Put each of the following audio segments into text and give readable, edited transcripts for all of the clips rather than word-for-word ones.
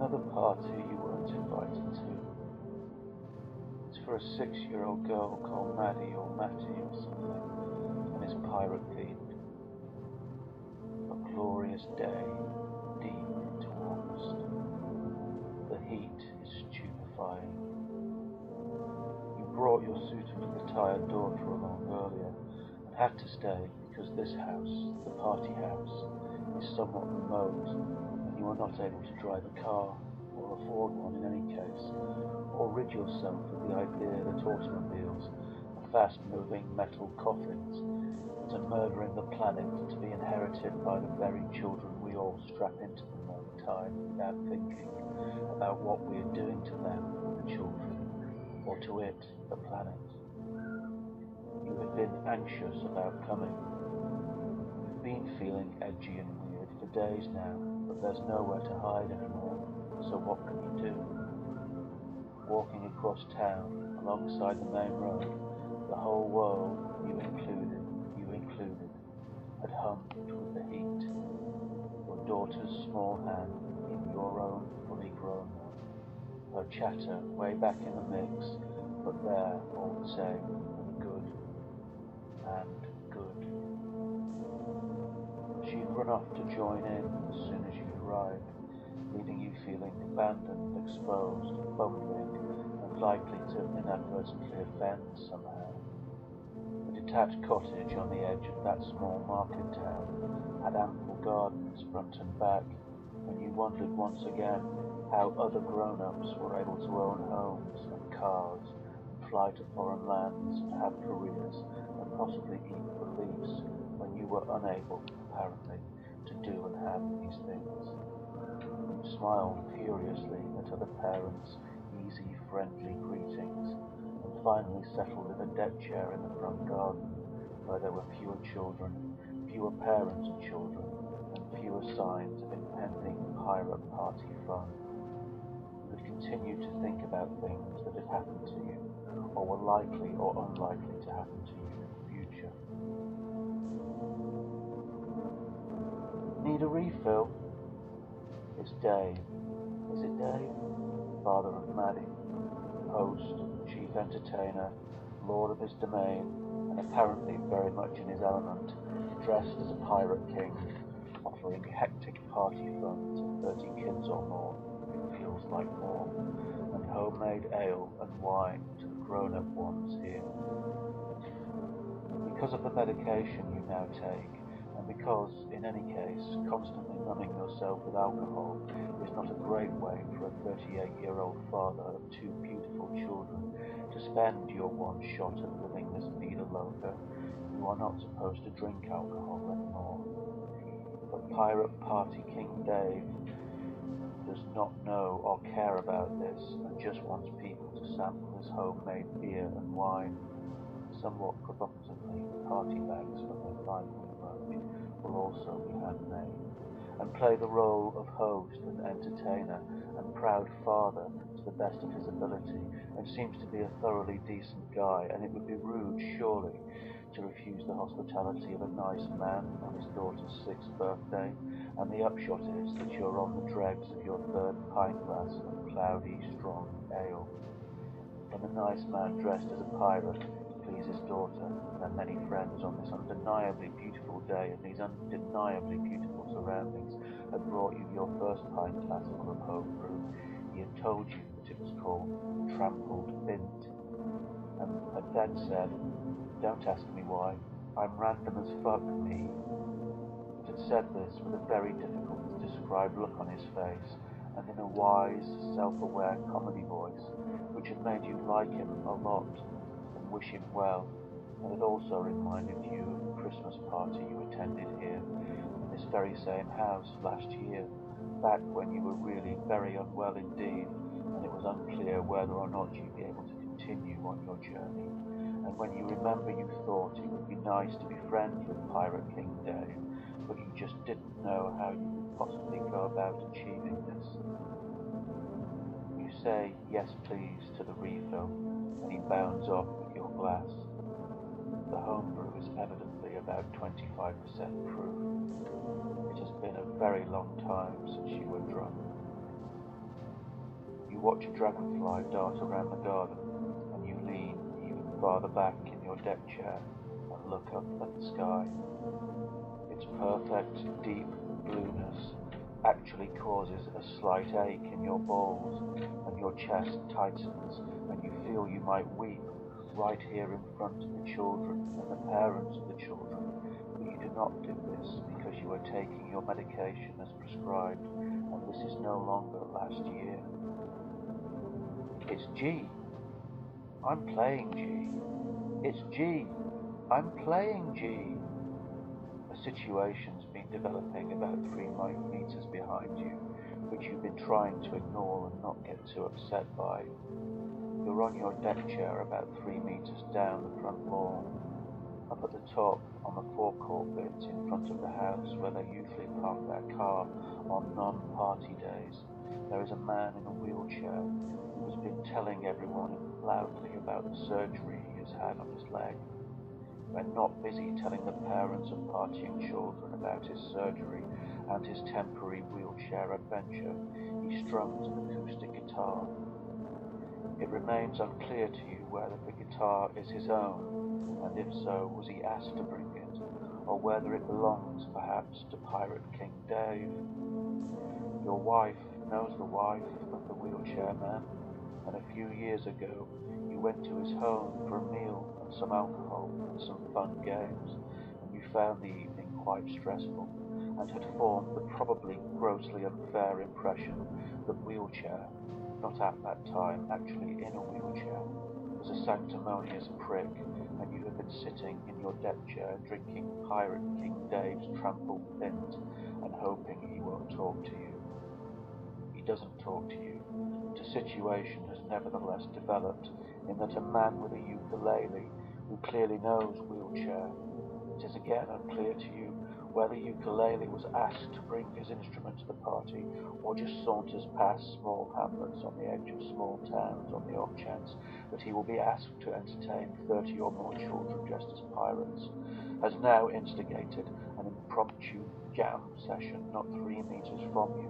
another party you weren't invited to. It's for a 6-year-old girl called Maddie or Matty or something, and is pirate themed. A glorious day, deep into August. The heat is stupefying. You brought your suitably attired daughter along earlier and had to stay because this house, the party house, is somewhat remote and you are not able to drive a car or afford one in any case, or rid yourself of the idea that automobiles are fast-moving metal coffins that are murdering the planet to be inherited by the very children we all strap into them all the time without thinking about what we are doing to them, the children, or to it, the planet. You have been anxious about coming. You've been feeling edgy and weird for days now, but there's nowhere to hide anymore, so what can you do? Walking across town, alongside the main road, the whole world, you included, had hummed with the heat. Your daughter's small hand in your own fully grown one. Her chatter way back in the mix, but there all the same, and good. She'd run off to join in as soon as you arrived, leaving you feeling abandoned, exposed, bumbling, and likely to inadvertently offend somehow. The detached cottage on the edge of that small market town had ample gardens front and back, and you wondered once again how other grown-ups were able to own homes and cars, and fly to foreign lands and have careers, and possibly eat beliefs when you were unable, apparently, to do and have these things. You smiled furiously at other parents' easy, friendly greetings, and finally settled in a deck chair in the front garden, where there were fewer children, fewer parents and children, and fewer signs of impending pirate party fun. You would continue to think about things that had happened to you, or were likely or unlikely to happen to you in the future. Need a refill? It's Dave. Is it Dave? Father of Maddie, host, chief entertainer, lord of his domain, and apparently very much in his element, dressed as a pirate king, offering hectic party fun to 30 kids or more, it feels like more, and homemade ale and wine to the grown-up ones here. Because of the medication you now take, and because, in any case, constantly numbing yourself with alcohol is not a great way for a 38-year-old father of 2 beautiful children to spend your one shot at living this vida loca, you are not supposed to drink alcohol anymore. But Pirate Party King Dave does not know or care about this and just wants people to sample his homemade beer and wine. Somewhat provocatively, party bags when they finally emerge will also be handmade, and play the role of host and entertainer and proud father to the best of his ability, and seems to be a thoroughly decent guy, and it would be rude, surely, to refuse the hospitality of a nice man on his daughter's 6th birthday, and the upshot is that you're on the dregs of your 3rd pint glass of cloudy, strong ale. When the nice man dressed as a pirate please his daughter and her many friends on this undeniably beautiful day in these undeniably beautiful surroundings had brought you your first pint glass full of Homebrewed, he had told you that it was called Trampled Bint, and had then said, "Don't ask me why, I'm random as fuck, me." It had said this with a very difficult to describe look on his face, and in a wise, self-aware comedy voice, which had made you like him a lot and wish him well, and it also reminded you of the Christmas party you attended here, in this very same house last year, back when you were really very unwell indeed, and it was unclear whether or not you'd be able to continue on your journey, and when you remember you thought it would be nice to be friends with Pirate King Dave, but you just didn't know how you could possibly go about achieving this. You say yes please to the refill, and he bounds off with your glass. The homebrew is evidently about 25% proof. It has been a very long time since you were drunk. You watch a dragonfly dart around the garden, and you lean even farther back in your deck chair and look up at the sky. Its perfect, deep blueness actually causes a slight ache in your balls, and your chest tightens, and you feel you might weep right here in front of the children and the parents of the children, but you do not do this because you are taking your medication as prescribed, and this is no longer last year. It's G. I'm playing G. It's G. I'm playing G. A situation's been developing about 3 meters behind you, which you've been trying to ignore and not get too upset by. You're on your deck chair about 3 meters down the front lawn. Up at the top, on the forecourt bit in front of the house where they usually park their car on non-party days, there is a man in a wheelchair who has been telling everyone loudly about the surgery he has had on his leg. When not busy telling the parents of partying children about his surgery and his temporary wheelchair adventure, he strums an acoustic guitar. It remains unclear to you whether the guitar is his own, and if so, was he asked to bring it, or whether it belongs, perhaps, to Pirate King Dave. Your wife knows the wife of the wheelchair man, and a few years ago you went to his home for a meal and some alcohol and some fun games, and you found the evening quite stressful, and had formed the probably grossly unfair impression that wheelchair, not at that time actually in a wheelchair, was a sanctimonious prick, and you had been sitting in your deck chair drinking Pirate King Dave's trampled pint and hoping he won't talk to you. He doesn't talk to you, but a situation has nevertheless developed in that a man with a ukulele who clearly knows wheelchair, it is again unclear to you whether ukulele was asked to bring his instrument to the party or just saunters past small hamlets on the edge of small towns on the off chance that he will be asked to entertain 30 or more children dressed as pirates, has now instigated an impromptu jam session not 3 meters from you,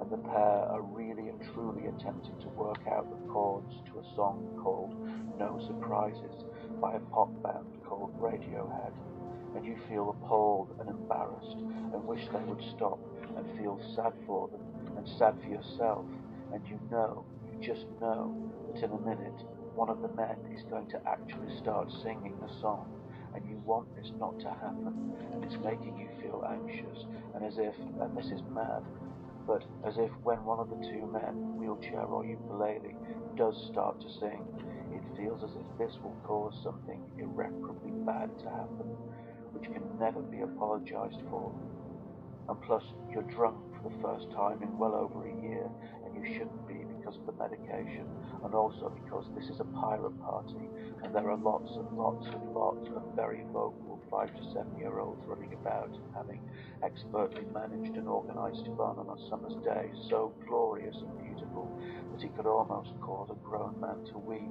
and the pair are really and truly attempting to work out the chords to a song called No Surprises by a pop band called Radiohead, and you feel appalled and embarrassed and wish they would stop and feel sad for them and sad for yourself, and you just know that in a minute one of the men is going to actually start singing the song, and you want this not to happen, and it's making you feel anxious, and as if, and this is mad, but as if when one of the two men, wheelchair or ukulele, does start to sing, it feels as if this will cause something irreparably bad to happen, which can never be apologized for. And plus, you're drunk for the first time in well over a year, and you shouldn't be because of the medication, and also because this is a pirate party, and there are lots and lots and lots of very vocal 5 to 7 year olds running about, having expertly managed and organized fun on a summer's day so glorious and beautiful that it could almost cause a grown man to weep.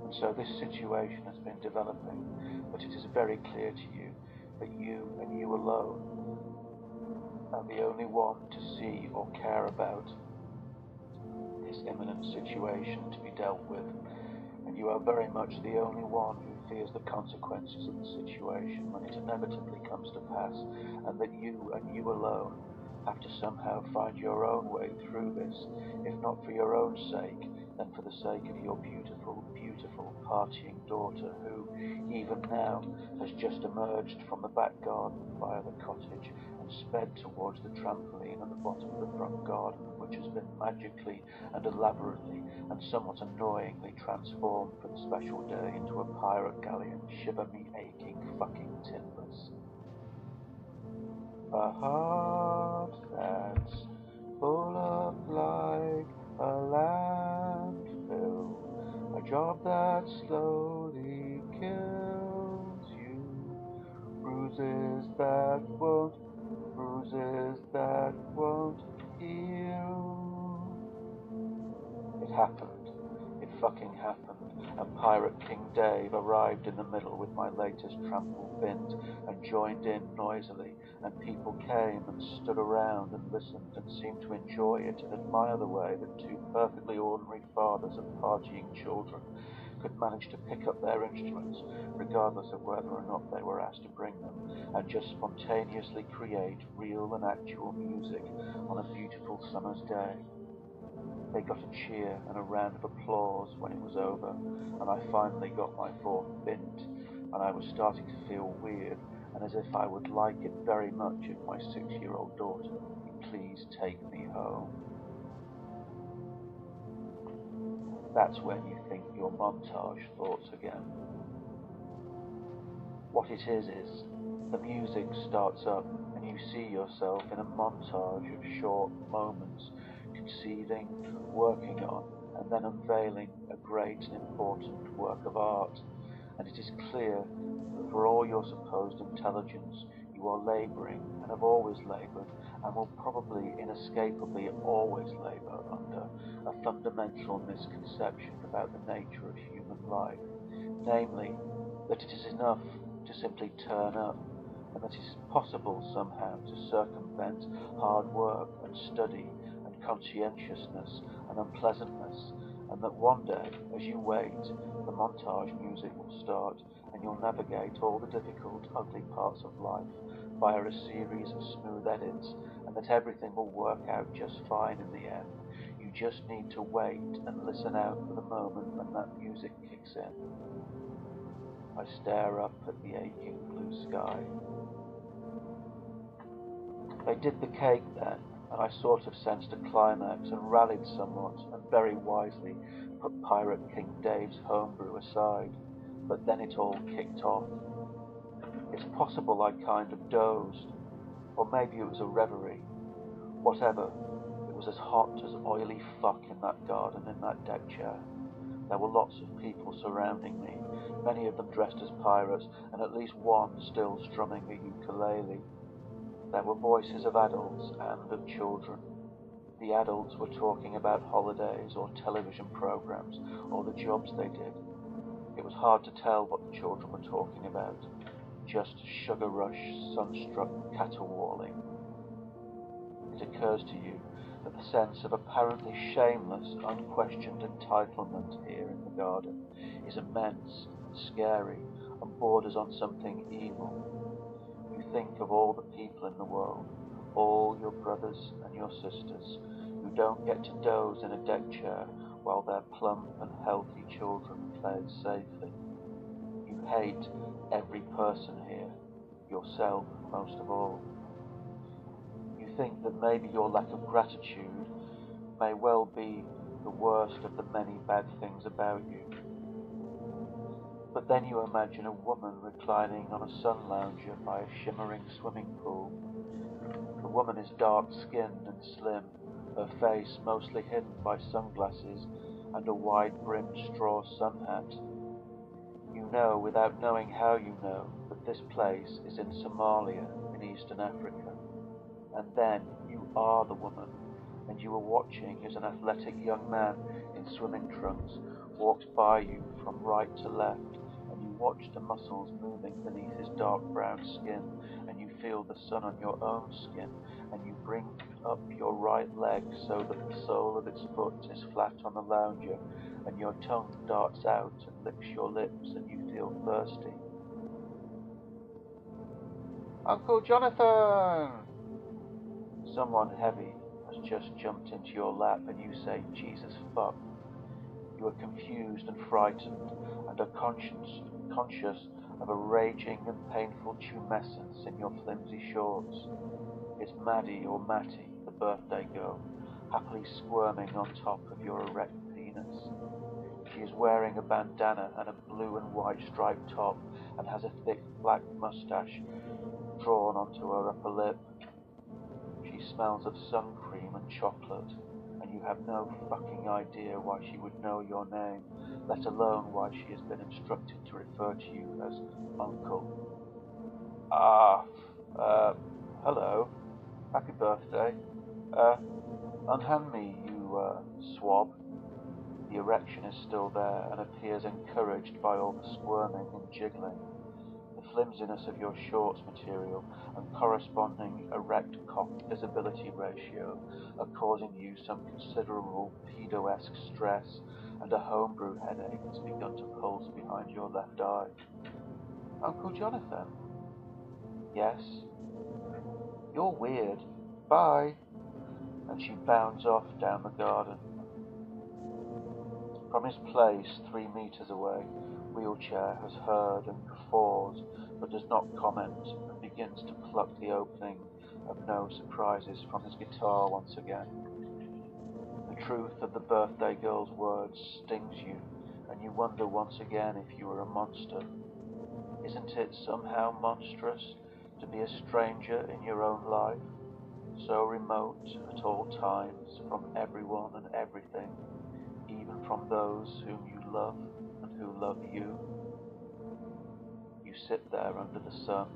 And so this situation has been developing, but it is very clear to you that you and you alone are the only one to see or care about this imminent situation to be dealt with, and you are very much the only one who fears the consequences of the situation when it inevitably comes to pass, and that you and you alone have to somehow find your own way through this, if not for your own sake, then for the sake of your beautiful, beautiful partying daughter who, even now, has just emerged from the back garden via the cottage and sped towards the trampoline at the bottom of the front garden, which has been magically and elaborately and somewhat annoyingly transformed for the special day into a pirate galleon, shiver me aching fucking timbers. A heart that's full of like a landfill, a job that slowly kills you, bruises that won't heal. It happened. It fucking happened. and Pirate King Dave arrived in the middle with my latest trample bint and joined in noisily, and people came and stood around and listened and seemed to enjoy it and admire the way that two perfectly ordinary fathers of partying children could manage to pick up their instruments, regardless of whether or not they were asked to bring them, and just spontaneously create real and actual music on a beautiful summer's day. They got a cheer and a round of applause when it was over, and I finally got my fourth bint, and I was starting to feel weird, and as if I would like it very much if my 6-year-old daughter would please take me home. That's when you think your montage thoughts again. What it is the music starts up and you see yourself in a montage of short moments, conceiving, working on, and then unveiling a great and important work of art. And it is clear that for all your supposed intelligence, you are labouring and have always laboured and will probably inescapably always labour under a fundamental misconception about the nature of human life, namely, that it is enough to simply turn up, and that it is possible somehow to circumvent hard work and study and conscientiousness and unpleasantness, and that one day, as you wait, the montage music will start and you'll navigate all the difficult, ugly parts of life via a series of smooth edits, and that everything will work out just fine in the end. You just need to wait and listen out for the moment when that music kicks in. I stare up at the aching blue sky. They did the cake then, and I sort of sensed a climax and rallied somewhat, and very wisely put Pirate King Dave's homebrew aside. But then it all kicked off. It's possible I kind of dozed, or maybe it was a reverie. Whatever, it was as hot as oily fuck in that garden in that deck chair. There were lots of people surrounding me, many of them dressed as pirates, and at least one still strumming a ukulele. There were voices of adults and of children. The adults were talking about holidays or television programs or the jobs they did. It was hard to tell what the children were talking about. Just sugar rush, sunstruck caterwauling. It occurs to you that the sense of apparently shameless, unquestioned entitlement here in the garden is immense and scary and borders on something evil. You think of all the people in the world, all your brothers and your sisters, who don't get to doze in a deck chair while their plump and healthy children play safely. You hate every person here, yourself most of all. You think that maybe your lack of gratitude may well be the worst of the many bad things about you. But then you imagine a woman reclining on a sun lounger by a shimmering swimming pool. The woman is dark-skinned and slim, her face mostly hidden by sunglasses and a wide-brimmed straw sun hat. You know, without knowing how you know, that this place is in Somalia in Eastern Africa. And then you are the woman, and you are watching as an athletic young man in swimming trunks walks by you from right to left, and you watch the muscles moving beneath his dark brown skin, and you feel the sun on your own skin, and you bring up your right leg so that the sole of its foot is flat on the lounger, and your tongue darts out and licks your lips, and you feel thirsty. Uncle Jonathan! Someone heavy has just jumped into your lap, and you say, Jesus fuck. You are confused and frightened, and are conscious of a raging and painful tumescence in your flimsy shorts. It's Maddie or Matty, the birthday girl, happily squirming on top of your erect penis. She is wearing a bandana and a blue and white striped top, and has a thick black moustache drawn onto her upper lip. She smells of sun cream and chocolate, and you have no fucking idea why she would know your name, let alone why she has been instructed to refer to you as Uncle. Hello. Happy birthday. Unhand me, you, swab. The erection is still there and appears encouraged by all the squirming and jiggling. The flimsiness of your shorts material and corresponding erect cock visibility ratio are causing you some considerable pedo-esque stress, and a homebrew headache has begun to pulse behind your left eye. Uncle Jonathan? Yes? You're weird. Bye. And she bounds off down the garden. From his place, 3 meters away, Wheelchair has heard and guffaws, but does not comment, and begins to pluck the opening of No Surprises from his guitar once again. The truth of the birthday girl's words stings you, and you wonder once again if you were a monster. Isn't it somehow monstrous to be a stranger in your own life, so remote at all times from everyone and everything, even from those whom you love and who love you? You sit there under the sun,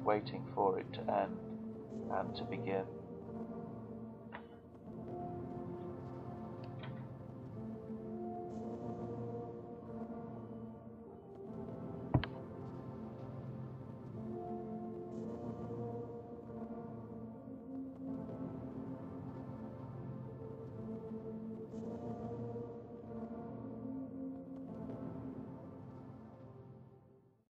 waiting for it to end and to begin.